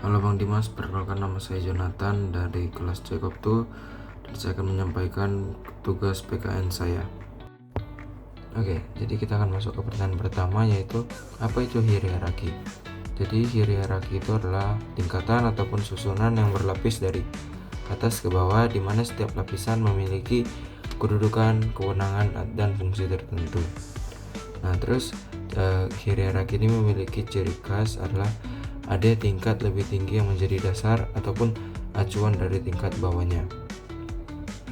Halo Bang Dimas, perkenalkan nama saya Jonathan dari kelas Jacob 2 dan saya akan menyampaikan tugas PKN saya. Oke, jadi kita akan masuk ke pertanyaan pertama, yaitu apa itu hierarki. Jadi hierarki itu adalah tingkatan ataupun susunan yang berlapis dari atas ke bawah, di mana setiap lapisan memiliki kedudukan, kewenangan, dan fungsi tertentu. Nah, terus hierarki ini memiliki ciri khas adalah ada tingkat lebih tinggi yang menjadi dasar ataupun acuan dari tingkat bawahnya.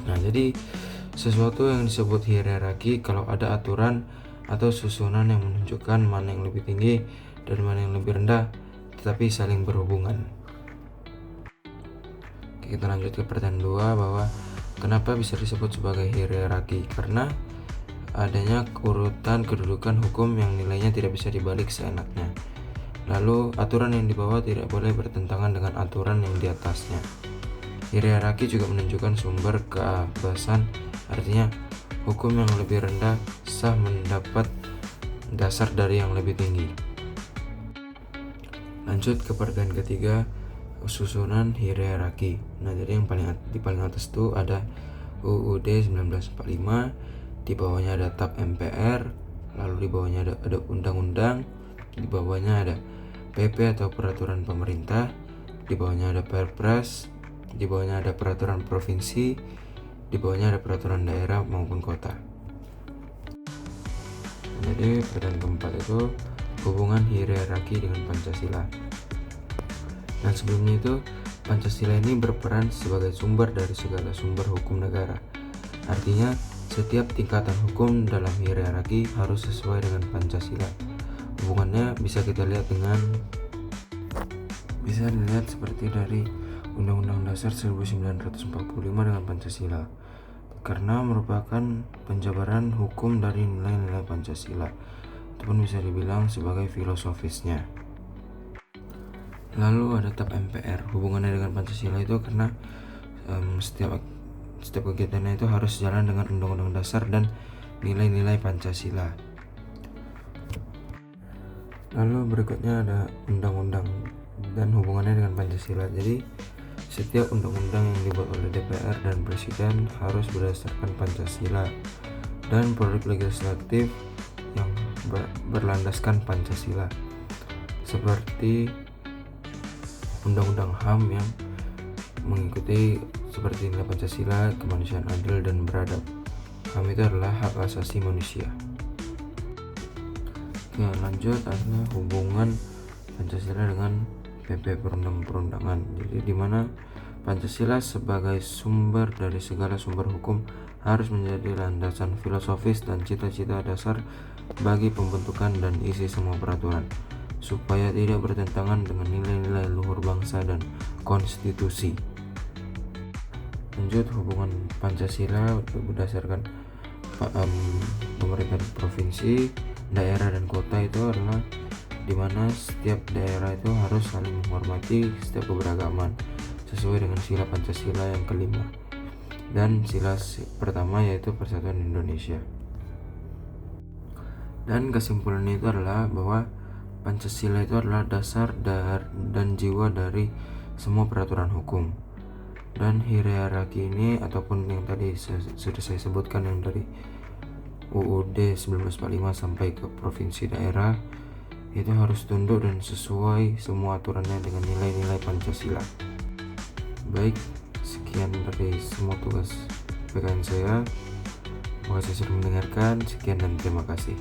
Nah, jadi sesuatu yang disebut hierarki kalau ada aturan atau susunan yang menunjukkan mana yang lebih tinggi dan mana yang lebih rendah, tetapi saling berhubungan. Oke, kita lanjut ke pertanyaan 2, bahwa kenapa bisa disebut sebagai hierarki? Karena adanya urutan kedudukan hukum yang nilainya tidak bisa dibalik seenaknya. Lalu aturan yang di bawah tidak boleh bertentangan dengan aturan yang di atasnya. Hierarki juga menunjukkan sumber keabasan, artinya hukum yang lebih rendah sah mendapat dasar dari yang lebih tinggi. Lanjut ke pertanyaan ketiga, susunan hierarki. Nah, jadi yang paling atas itu ada UUD 1945, di bawahnya ada TAP MPR, lalu di bawahnya ada undang-undang, di bawahnya ada PP atau peraturan pemerintah, di bawahnya ada Perpres, di bawahnya ada peraturan provinsi, di bawahnya ada peraturan daerah maupun kota. Jadi pertanyaan keempat itu hubungan hierarki dengan Pancasila. Nah, sebelumnya itu Pancasila ini berperan sebagai sumber dari segala sumber hukum negara. Artinya setiap tingkatan hukum dalam hierarki harus sesuai dengan Pancasila. Hubungannya bisa dilihat seperti dari Undang-Undang Dasar 1945 dengan Pancasila, karena merupakan penjabaran hukum dari nilai-nilai Pancasila, ataupun bisa dibilang sebagai filosofisnya. Lalu ada TAP MPR, hubungannya dengan Pancasila itu karena setiap kegiatannya itu harus jalan dengan Undang-Undang Dasar dan nilai-nilai Pancasila. Lalu berikutnya ada undang-undang dan hubungannya dengan Pancasila. Jadi setiap undang-undang yang dibuat oleh DPR dan Presiden harus berdasarkan Pancasila, dan produk legislatif yang berlandaskan Pancasila, seperti Undang-Undang HAM yang mengikuti seperti nilai Pancasila, kemanusiaan adil dan beradab. HAM itu adalah hak asasi manusia. Oke, lanjut ada hubungan Pancasila dengan PP perundang-perundangan. Jadi di mana Pancasila sebagai sumber dari segala sumber hukum harus menjadi landasan filosofis dan cita-cita dasar bagi pembentukan dan isi semua peraturan, supaya tidak bertentangan dengan nilai-nilai luhur bangsa dan konstitusi. Lanjut, hubungan Pancasila berdasarkan pemerintah provinsi, daerah dan kota itu adalah dimana setiap daerah itu harus saling menghormati setiap keberagaman sesuai dengan sila Pancasila yang kelima dan sila pertama, yaitu Persatuan Indonesia. Dan kesimpulannya itu adalah bahwa Pancasila itu adalah dasar dan jiwa dari semua peraturan hukum. Dan hierarki ini ataupun yang tadi sudah saya sebutkan, yang dari UUD 1945 sampai ke provinsi daerah, itu harus tunduk dan sesuai semua aturannya dengan nilai-nilai Pancasila. Baik, sekian dari semua tugas PKN saya. Terima kasih sudah mendengarkan. Sekian dan terima kasih.